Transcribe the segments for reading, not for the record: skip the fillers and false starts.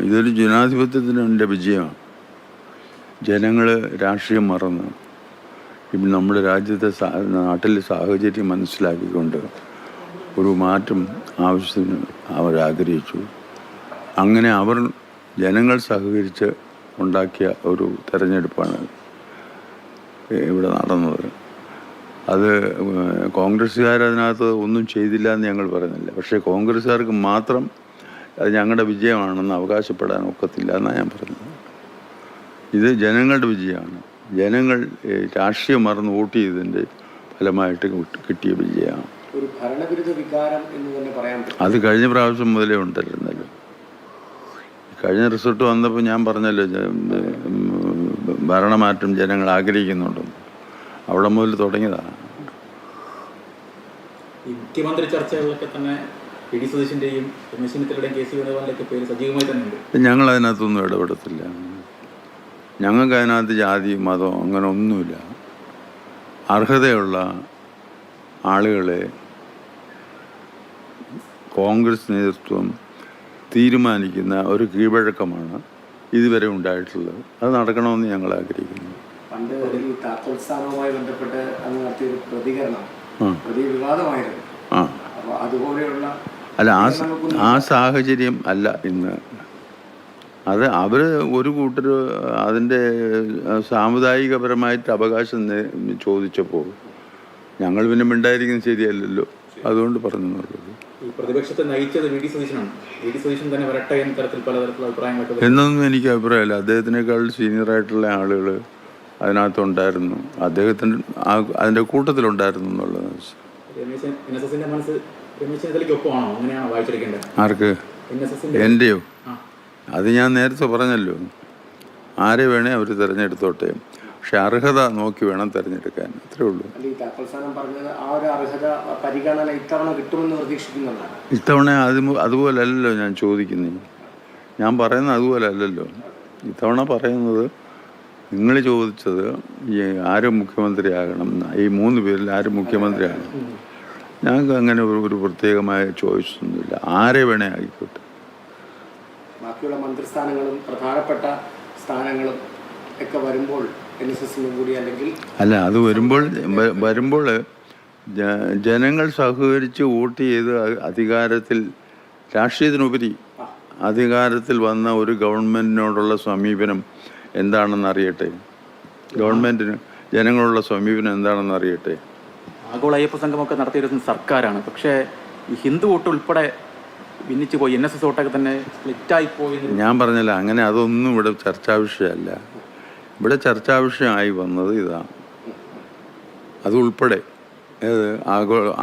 ഇതൊരു ജനാധിപത്യത്തിൻ്റെ വിജയമാണ്. ജനങ്ങൾ രാഷ്ട്രീയം മറന്ന് ഇപ്പം നമ്മുടെ രാജ്യത്തെ നാട്ടിലെ സാഹചര്യം മനസ്സിലാക്കിക്കൊണ്ട് ഒരു മാറ്റം ആവശ്യത്തിന് അവരാഗ്രഹിച്ചു. അങ്ങനെ ജനങ്ങൾ സഹകരിച്ച് ഉണ്ടാക്കിയ ഒരു തെരഞ്ഞെടുപ്പാണ് ഇവിടെ നടന്നത്. അത് കോൺഗ്രസ്സുകാരതിനകത്ത് ഒന്നും ചെയ്തില്ല എന്ന് ഞങ്ങൾ പറയുന്നില്ല. പക്ഷേ കോൺഗ്രസ്സുകാർക്ക് മാത്രം അത് ഞങ്ങളുടെ വിജയമാണെന്ന് അവകാശപ്പെടാൻ ഒക്കത്തില്ല എന്നാണ് ഞാൻ പറഞ്ഞത്. ഇത് ജനങ്ങളുടെ വിജയമാണ്. ജനങ്ങൾ രാഷ്ട്രീയം മറന്ന് വോട്ട് ചെയ്തതിൻ്റെ ഫലമായിട്ട് കിട്ടിയ വിജയമാണ്. അത് കഴിഞ്ഞ പ്രാവശ്യം മുതലേ ഉണ്ടായിരുന്നല്ലോ. കഴിഞ്ഞ റിസൾട്ട് വന്നപ്പോൾ ഞാൻ പറഞ്ഞല്ലോ ഭരണമാറ്റം ജനങ്ങൾ ആഗ്രഹിക്കുന്നുണ്ടെന്ന്. അവിടെ മുതൽ തുടങ്ങിയതാണ്. മുഖ്യമന്ത്രി ചർച്ചകളിലൊക്കെ തന്നെ രമേശ് ചെന്നിത്തലയുടെയും കെ സി വേണുഗോപാലിൻ്റെയൊക്കെ പേര് സജീവമായി തന്നെ ഉണ്ട്. ഞങ്ങൾ അതിനകത്തൊന്നും ഇടപെടത്തില്ല. ഞങ്ങൾക്ക് അതിനകത്ത് ജാതി മതം അങ്ങനെ ഒന്നുമില്ല. അർഹതയുള്ള ആളുകളെ കോൺഗ്രസ് നേതൃത്വം തീരുമാനിക്കുന്ന ഒരു കീഴ്വഴക്കമാണ് ഇതുവരെ ഉണ്ടായിട്ടുള്ളത്. അത് നടക്കണമെന്ന് ഞങ്ങൾ ആഗ്രഹിക്കുന്നു. പണ്ട് ഈ താക്കോൽസ്ഥാനവുമായി ബന്ധപ്പെട്ട് അന്ന് നടത്തിയൊരു പ്രതികരണം വലിയ വിവാദമായിരുന്നു. അതുപോലെയുള്ള അല്ല, ആ സാഹചര്യം അല്ല ഇന്ന്. അത് അവർ ഒരു കൂട്ടർ അതിൻ്റെ സാമുദായികപരമായിട്ട് അവകാശം ചോദിച്ചപ്പോൾ ഞങ്ങൾ പിന്നെ മിണ്ടായിരിക്കുന്നത് ശരിയല്ലല്ലോ, അതുകൊണ്ട് പറഞ്ഞെന്നുള്ളത്. പ്രതിപക്ഷത്തെ നയിച്ചത് വി ഡി സതീശനാണ്. വി ഡി സതീശൻ തന്നെ വരട്ടെ എന്ന തരത്തിൽ പലതരത്തിലുള്ള അഭിപ്രായങ്ങളൊക്കെ എന്നൊന്നും എനിക്ക് അഭിപ്രായമില്ല. അദ്ദേഹത്തിനേക്കാൾ സീനിയറായിട്ടുള്ള ആളുകൾ അതിനകത്തുണ്ടായിരുന്നു. അദ്ദേഹത്തിന് അതിൻ്റെ കൂട്ടത്തിലുണ്ടായിരുന്നു എന്നുള്ളത്. ആർക്ക്? എൻ്റെയോ? അത് ഞാൻ നേരത്തെ പറഞ്ഞല്ലോ. ആരെ വേണേ അവർ തിരഞ്ഞെടുത്തോട്ടെ, പക്ഷെ അർഹത നോക്കി വേണം തിരഞ്ഞെടുക്കാൻ. അത്രേ ഉള്ളൂ. ഇത്തവണ അതുപോലെ അല്ലല്ലോ ഞാൻ ചോദിക്കുന്നത്. ഞാൻ പറയുന്നത് അതുപോലെ അല്ലല്ലോ. ഇത്തവണ പറയുന്നത് നിങ്ങൾ ചോദിച്ചത് ഈ ആര് മുഖ്യമന്ത്രിയാകണം, ഈ 3 പേരിൽ ആര് മുഖ്യമന്ത്രിയാകണം. ഞങ്ങൾക്ക് അങ്ങനെ ഒരു പ്രത്യേകമായ ചോയ്സ് ഒന്നുമില്ല. ആരെ വേണേ ആയിക്കോട്ടെ. ബാക്കിയുള്ള മന്ത്രിസ്ഥാനങ്ങളും പ്രധാനപ്പെട്ട സ്ഥാനങ്ങളും ഒക്കെ വരുമ്പോൾ കൂടി അല്ലെങ്കിൽ അല്ല, അത് വരുമ്പോൾ ജനങ്ങൾ സഹകരിച്ച് വോട്ട് ചെയ്ത് അധികാരത്തിൽ, രാഷ്ട്രീയത്തിനുപരി അധികാരത്തിൽ വന്ന ഒരു ഗവൺമെൻറ്റിനോടുള്ള സമീപനം എന്താണെന്ന് അറിയട്ടെ. ഗവൺമെൻറ്റിന് ജനങ്ങളുള്ള സമീപനം എന്താണെന്ന് അറിയട്ടെ. ആഗോള അയ്യപ്പ സംഘമൊക്കെ നടത്തിയിരുന്ന സർക്കാരാണ്. പക്ഷേ ഈ ഹിന്ദു വോട്ട് ഉൾപ്പെടെ ഭിന്നിച്ചു പോയി. NSS വോട്ടൊക്കെ തന്നെ സ്പ്ലിറ്റായി പോയി. ഞാൻ പറഞ്ഞില്ല, അങ്ങനെ അതൊന്നും ഇവിടെ ചർച്ചാ വിഷയമല്ല. ഇവിടെ ചർച്ചാ വിഷയമായി വന്നത് ഇതാണ്. അതുൾപ്പെടെ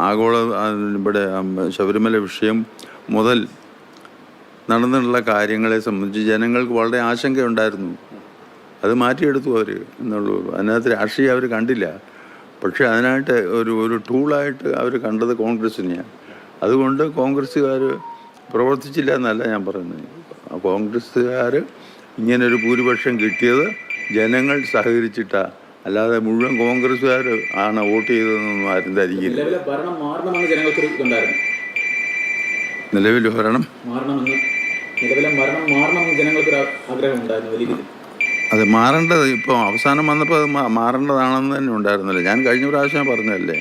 ആഗോള ഇവിടെ ശബരിമല വിഷയം മുതൽ നടന്നിട്ടുള്ള കാര്യങ്ങളെ സംബന്ധിച്ച് ജനങ്ങൾക്ക് വളരെ ആശങ്കയുണ്ടായിരുന്നു. അത് മാറ്റിയെടുത്തു അവർ എന്നുള്ളൂ. അതിനകത്ത് രാഷ്ട്രീയം അവർ കണ്ടില്ല. പക്ഷേ അതിനായിട്ട് ഒരു ടൂളായിട്ട് അവർ കണ്ടത് കോൺഗ്രസ്സിനെയാണ്. അതുകൊണ്ട് കോൺഗ്രസ്സുകാർ പ്രവർത്തിച്ചില്ല എന്നല്ല ഞാൻ പറയുന്നത്. കോൺഗ്രസ്സുകാർ ഇങ്ങനൊരു ഭൂരിപക്ഷം കിട്ടിയത് ജനങ്ങൾ സഹകരിച്ചിട്ടാണ്. അല്ലാതെ മുഴുവൻ കോൺഗ്രസ്സുകാർ ആണ് വോട്ട് ചെയ്തതെന്നൊന്നും ആരും ധരിക്കില്ല. നിലവിൽ ഭരണം അത് മാറേണ്ടത് ഇപ്പോൾ അവസാനം വന്നപ്പോൾ അത് മാറേണ്ടതാണെന്ന് തന്നെ ഉണ്ടായിരുന്നല്ലോ. ഞാൻ കഴിഞ്ഞ പ്രാവശ്യം പറഞ്ഞതല്ലേ.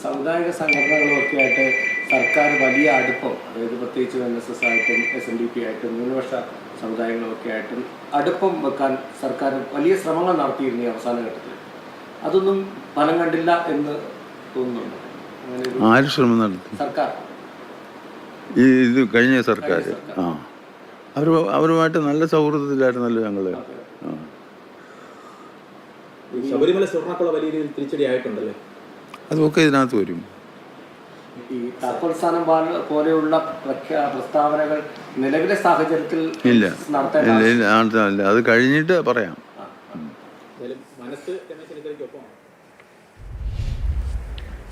സമുദായിക സംഘടനകളുമൊക്കെ ആയിട്ട് സർക്കാർ വലിയ അടുപ്പം, അതായത് പ്രത്യേകിച്ച് NSS ആയിട്ടും SNDP ആയിട്ടും ന്യൂനപക്ഷ സമുദായങ്ങളൊക്കെ ആയിട്ടും അടുപ്പം വെക്കാൻ സർക്കാർ വലിയ ശ്രമങ്ങൾ നടത്തിയിരുന്നു ഈ അവസാന ഘട്ടത്തിൽ. അതൊന്നും ഫലം കണ്ടില്ല എന്ന് തോന്നുന്നുണ്ട്. അങ്ങനെ ആര് ശ്രമം നടത്തി? സർക്കാർ. ഇത് കഴിഞ്ഞ സർക്കാർ അവരുമായിട്ട് നല്ല സൗഹൃദത്തിലായിരുന്നല്ലോ ഞങ്ങൾ. ശബരിമല സ്വർണ്ണക്കൊള്ള വലിയ രീതിയിൽ തിരിച്ചടി ആയിട്ടുണ്ടല്ലേ? അതൊക്കെ ഇതിനകത്ത് വരും. ഈ താക്കോൽസ്ഥാനം പോലെയുള്ള പ്രസ്താവനകൾ നിലവിലെ സാഹചര്യത്തിൽ ഇല്ല, അത് കഴിഞ്ഞിട്ട് പറയാം.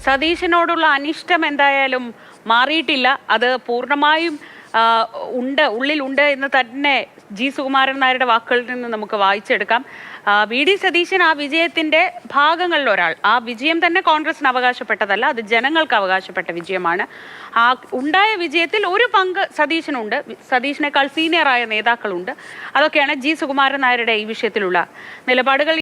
സതീശനോടുള്ള അനിഷ്ടം എന്തായാലും മാറിയിട്ടില്ല. അത് പൂർണ്ണമായും ഉള്ളിലുണ്ട് എന്ന് തന്നെ ജി സുകുമാരൻ നായരുടെ വാക്കുകളിൽ നിന്ന് നമുക്ക് വായിച്ചെടുക്കാം. വി ഡി സതീശൻ ആ വിജയത്തിന്റെ ഭാഗങ്ങളിൽ ഒരാൾ. ആ വിജയം തന്നെ കോൺഗ്രസിന് അവകാശപ്പെട്ടതല്ല, അത് ജനങ്ങൾക്ക് അവകാശപ്പെട്ട വിജയമാണ്. ആ ഉണ്ടായ വിജയത്തിൽ ഒരു പങ്ക് സതീശനുണ്ട്, സതീശനേക്കാൾ സീനിയറായ നേതാക്കളുണ്ട്. അതൊക്കെയാണ് ജി സുകുമാരൻ നായരുടെ ഈ വിഷയത്തിലുള്ള നിലപാടുകൾ.